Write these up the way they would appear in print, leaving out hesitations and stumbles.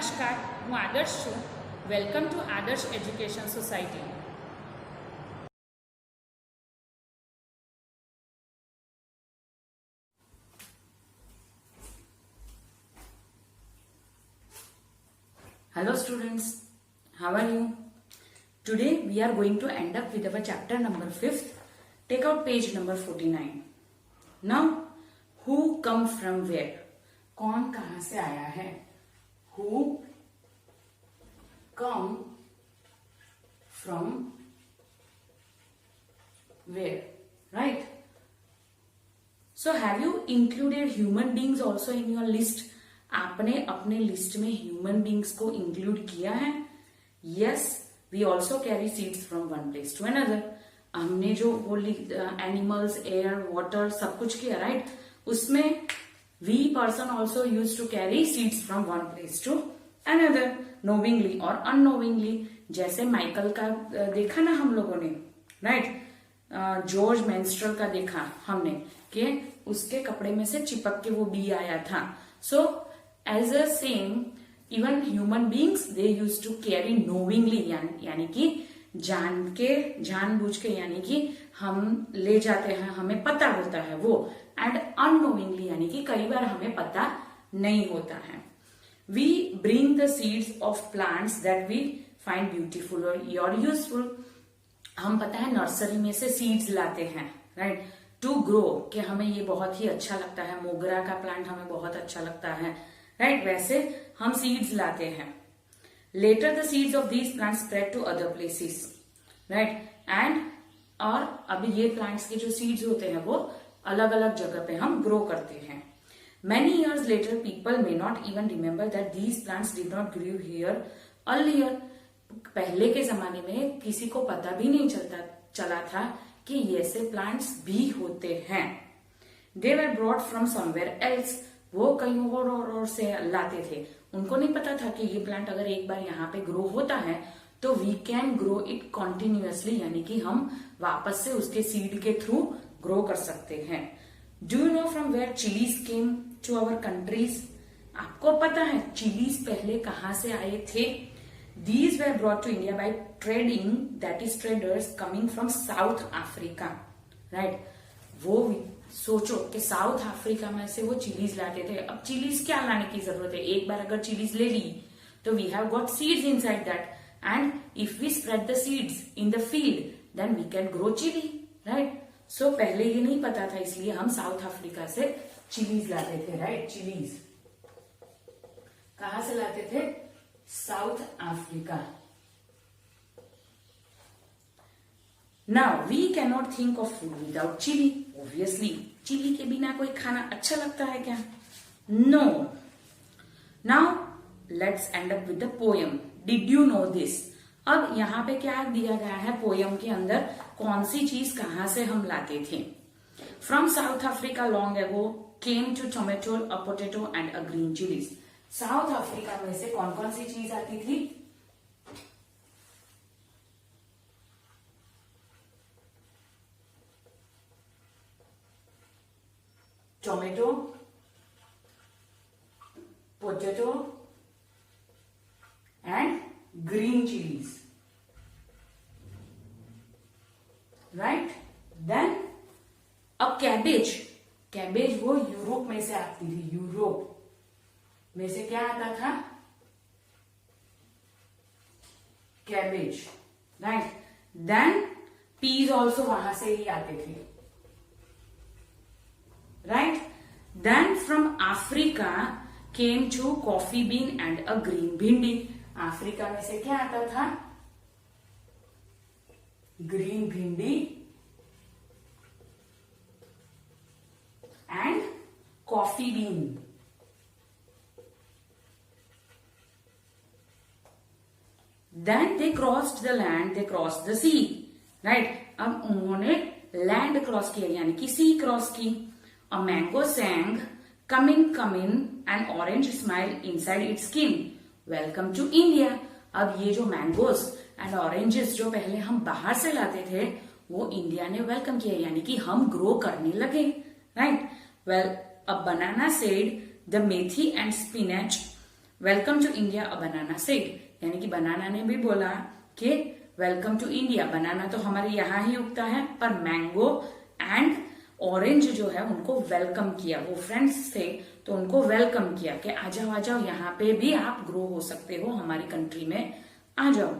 નમસ્કાર, હું આદર્શ છું. વેલકમ ટુ આદર્શ education society. Hello students, how are you? Today we are going to end up with our chapter number 5th. Take out page number 49. Now, who come from where? कौन कहाँ से आया है? Who come from where? Right? So have you included human beings also in your list? आपने अपने list में human beings को include किया है? Yes, we also carry seeds from one place to another. हमने जो वो एनिमल्स, एयर, वाटर सब कुछ किया, राइट? उसमें we person also use to carry seeds from one place to another, knowingly और अननोविंगली. जैसे माइकल का देखा ना हम लोगों ने, राइट? जॉर्ज मेंस्ट्रल का देखा हमने कि उसके कपड़े में से चिपक के वो बी आया था. सो as a same, even human beings they used to carry knowingly, यानी कि जानबूझ के, यानी कि हम ले जाते हैं, हमें पता होता है वो. एंड unknowingly, यानी कि कई बार हमें पता नहीं होता है. We bring the seeds of plants that we find beautiful or useful. हम पता है नर्सरी में से सीड्स लाते हैं, राइट? टू ग्रो, कि हमें ये बहुत ही अच्छा लगता है, मोगरा का प्लांट हमें बहुत अच्छा लगता है, राइट? वैसे हम सीड्स लाते हैं. Later the seeds of these plants spread to other places, right? And और अभी ये प्लांट्स के जो सीड्स होते हैं वो अलग अलग जगह पे हम ग्रो करते हैं. Many years later people may not even remember that these plants did not grow here earlier. पहले के जमाने में किसी को पता भी नहीं चला था कि ऐसे प्लांट्स भी होते हैं. They were brought from somewhere else. वो कहीं और से लाते थे. उनको नहीं पता था कि ये प्लांट अगर एक बार यहाँ पे ग्रो होता है तो we can grow it continuously, यानी कि हम वापस से उसके सीड के थ्रू ग्रो कर सकते हैं. Do you know from where chilies came to our countries? आपको पता है चिलीज पहले कहाँ से आए थे? These were brought to India by trading, that is traders coming from South Africa, right? वो सोचो कि साउथ अफ्रीका में से वो चिलीज लाते थे. अब चिलीज क्या लाने की जरूरत है? एक बार अगर चिलीज ले ली तो we have got seeds inside that, and if we spread the seeds in the field then we can grow chilli, right? So पहले ये नहीं पता था, इसलिए हम साउथ अफ्रीका से चिलीज लाते थे, राइट? चिलीज कहाँ से लाते थे? South Africa. Now we cannot think of food without chili. Obviously, chilli के बिना कोई खाना अच्छा लगता है क्या? No. Now let's end up with the poem. Did you know this? अब यहाँ पे क्या दिया गया है पोयम के अंदर? कौन सी चीज कहाँ से हम लाते थे? From South Africa long ago came to tomato, a potato and a green chilies. South Africa में से कौन कौन सी चीज आती थी? Tomato, potato and green chilies, right? Then अब कैबेज वो यूरोप में से आती थी. यूरोप में से क्या आता था? Cabbage, right? Then peas also वहां से ही आते थे, right? Then from Africa came to coffee bean and a green bhindi. Africa में से क्या आता था? Green bhindi and coffee bean. Then they crossed the land, they crossed the sea, right? अब उन्होंने लैंड क्रॉस किया, यानी कि सी क्रॉस की. A mango sang, come in, an orange smile inside its skin. Welcome to India. अब ये जो mangoes and oranges जो पहले हम बाहर से लाते थे वो इंडिया ने वेलकम किया, यानी कि हम ग्रो करने लगे, right? Well, a banana said, the methi and spinach welcome to India a banana said, यानी कि बनाना ने भी बोला कि वेलकम टू इंडिया। बनाना तो हमारे यहाँ ही उगता है, पर मैंगो एंड ऑरेंज जो है उनको वेलकम किया। वो फ्रेंड्स थे तो उनको वेलकम किया कि आ जाओ आ जाओ, यहाँ पे भी आप ग्रो हो सकते हो, हमारी कंट्री में आ जाओ।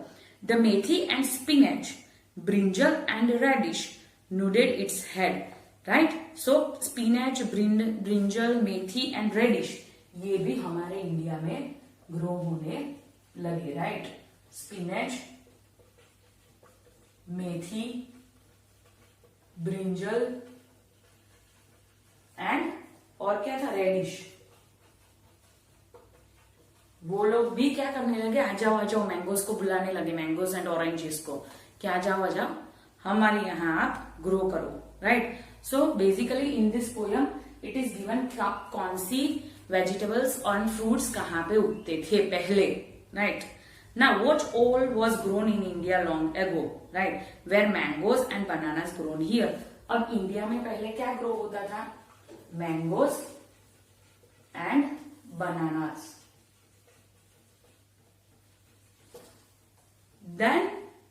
The methi and spinach, brinjal and radish nodded its head, right. So spinach, brinjal, methi and radish ये भी हमारे इंडिया में ग्रो होने लगे, राइट। स्पिनच, मेथी, ब्रिंजल एंड और क्या था, रेडिश। वो लोग भी क्या करने लगे, आ जाओ आ जाओ, मैंगोज को बुलाने लगे, मैंगोज एंड ऑरेंजेस को, कि आ जाओ हमारे यहाँ आप ग्रो करो, right. So basically in this poem it is given कौन सी वेजिटेबल्स और फ्रूट्स कहाँ पे उगते थे पहले, right. Now what all was grown in India long ago, right, where mangoes and bananas grown here. अब इंडिया में पहले क्या ग्रो होता था, mangoes and bananas. Then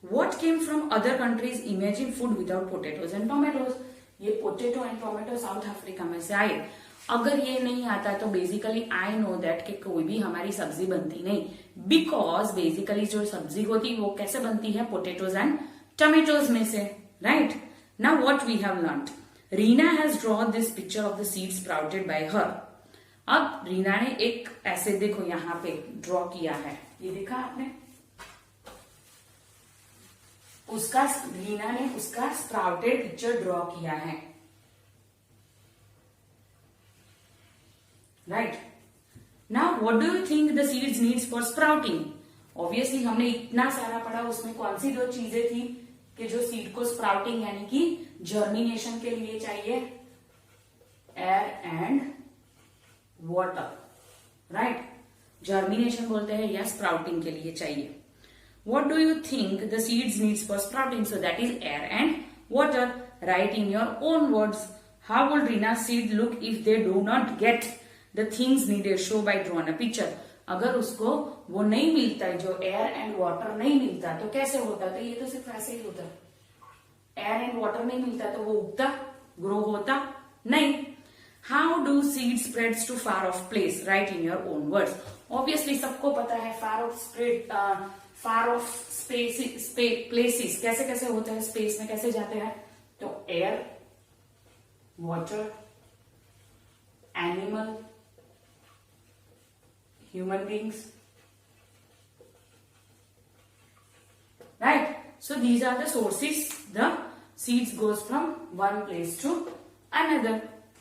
what came from other countries? Imagine food without potatoes and tomatoes. ये potato and tomato south Africa में से आए। अगर ये नहीं आता तो बेसिकली आई नो दैट कि कोई भी हमारी सब्जी बनती नहीं, बिकॉज बेसिकली जो सब्जी होती वो कैसे बनती है, पोटेटोज एंड टमेटोज में से, right. Now what we have learned, Reena has draw this picture of the seed sprouted by her. अब रीना ने एक ऐसे देखो यहाँ पे ड्रॉ किया है, ये देखा आपने, उसका रीना ने उसका स्प्राउटेड पिक्चर ड्रॉ किया है, right. Now what do you think the seeds needs for sprouting. Obviously हमने इतना सारा पढ़ा, उसमें कौन सी दो चीजें थी कि जो सीड को स्प्राउटिंग यानी कि जर्मिनेशन के लिए चाहिए, air and water, right. Germination बोलते हैं या स्प्राउटिंग के लिए चाहिए। What do you think the seeds needs for sprouting? So that is air and water. Write in your own words. How will Rina's seed look if they do not get the things needed? Show by drawn a picture. अगर उसको वो नहीं मिलता है, जो air and water नहीं मिलता तो कैसे होता, तो ये तो सिर्फ ऐसे ही होता, एयर एंड वाटर नहीं मिलता तो वो उगता, ग्रो होता नहीं। How do seed spreads to far off place, right in your own words. Obviously सबको पता है far off spread, far off places कैसे कैसे होते हैं, स्पेस में कैसे जाते हैं, तो air, water, animal, human beings, right. So these are the sources the seeds goes from one place to another,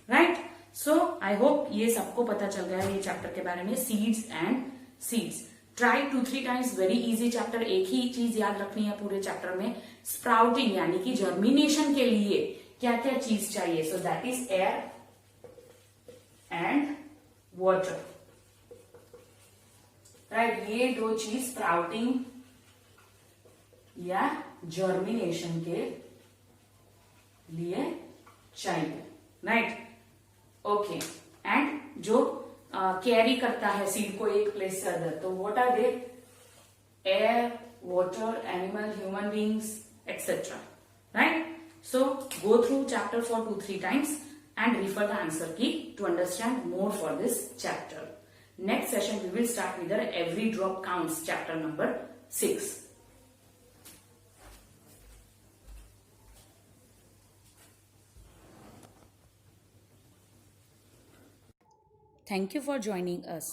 right. So I hope ये सबको पता चल गया है ये चैप्टर के बारे में, seeds and seeds. Try 2-3 times, very easy chapter. एक ही चीज याद रखनी है पूरे चैप्टर में, स्प्राउटिंग यानी कि जर्मिनेशन के लिए क्या क्या चीज चाहिए। So that is air and water, right. ये दो चीज स्प्राउटिंग या जर्मिनेशन के लिए चाहिए, राइट। ओके, एंड जो कैरी करता है सीड को एक प्लेस से अदर, तो what are they, air, water, animal, human beings etcetera, right. So go through chapter for 2-3 times and refer the answer key to understand more for this chapter. Next session we will start with the every drop counts chapter number 6. Thank you for joining us.